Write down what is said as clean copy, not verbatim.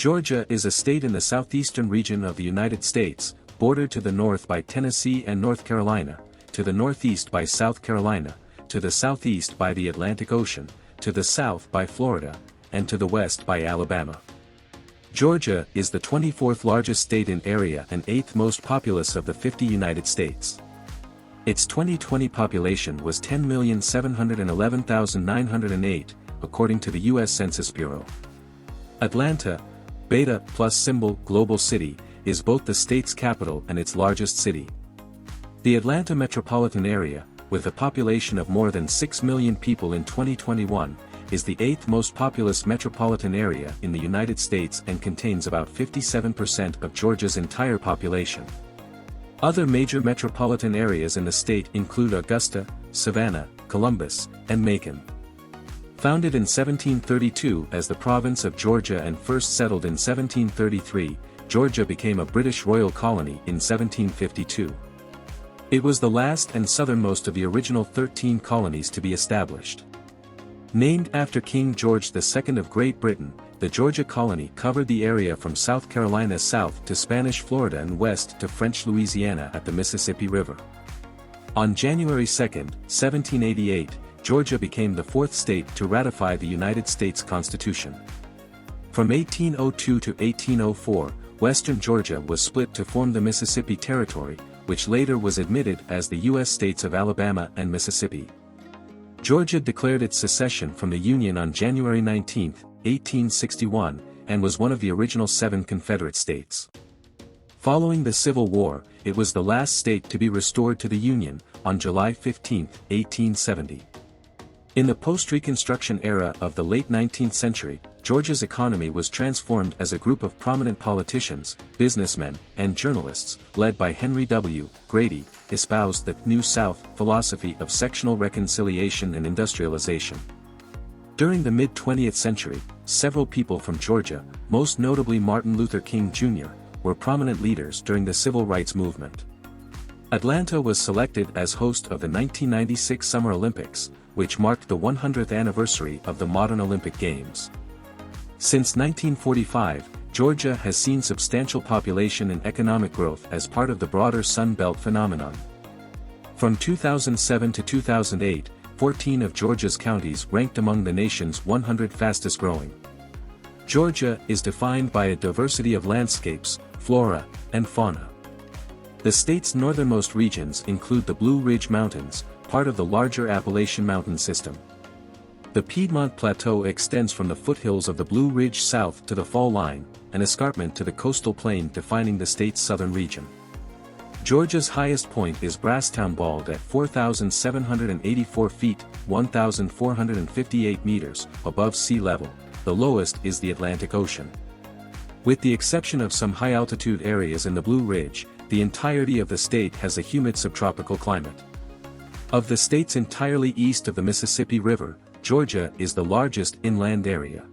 Georgia is a state in the southeastern region of the United States, bordered to the north by Tennessee and North Carolina, to the northeast by South Carolina, to the southeast by the Atlantic Ocean, to the south by Florida, and to the west by Alabama. Georgia is the 24th largest state in area and 8th most populous of the 50 United States. Its 2020 population was 10,711,908, according to the U.S. Census Bureau. Atlanta, Beta plus symbol global city, is both the state's capital and its largest city. The Atlanta metropolitan area, with a population of more than 6 million people in 2021, is the 8th most populous metropolitan area in the United States and contains about 57% of Georgia's entire population. Other major metropolitan areas in the state include Augusta, Savannah, Columbus, and Macon. Founded in 1732 as the province of Georgia and first settled in 1733, Georgia became a British royal colony in 1752. It was the last and southernmost of the original 13 colonies to be established. Named after King George II of Great Britain, the Georgia colony covered the area from South Carolina south to Spanish Florida and west to French Louisiana at the Mississippi River. On January 2, 1788, Georgia became the fourth state to ratify the United States Constitution. From 1802 to 1804, western Georgia was split to form the Mississippi Territory, which later was admitted as the U.S. states of Alabama and Mississippi. Georgia declared its secession from the Union on January 19, 1861, and was one of the original 7 Confederate states. Following the Civil War, it was the last state to be restored to the Union, on July 15, 1870. In the post-Reconstruction era of the late 19th century, Georgia's economy was transformed as a group of prominent politicians, businessmen, and journalists, led by Henry W. Grady, espoused the New South philosophy of sectional reconciliation and industrialization. During the mid-20th century, several people from Georgia, most notably Martin Luther King Jr., were prominent leaders during the civil rights movement. Atlanta was selected as host of the 1996 Summer Olympics, which marked the 100th anniversary of the modern Olympic Games. Since 1945, Georgia has seen substantial population and economic growth as part of the broader Sun Belt phenomenon. From 2007 to 2008, 14 of Georgia's counties ranked among the nation's 100 fastest growing. Georgia is defined by a diversity of landscapes, flora, and fauna. The state's northernmost regions include the Blue Ridge Mountains, part of the larger Appalachian Mountain System. The Piedmont Plateau extends from the foothills of the Blue Ridge south to the Fall Line, an escarpment to the coastal plain defining the state's southern region. Georgia's highest point is Brasstown Bald at 4,784 feet, 1,458 meters, above sea level. The lowest is the Atlantic Ocean. With the exception of some high-altitude areas in the Blue Ridge, the entirety of the state has a humid subtropical climate. Of the states entirely east of the Mississippi River, Georgia is the largest inland area.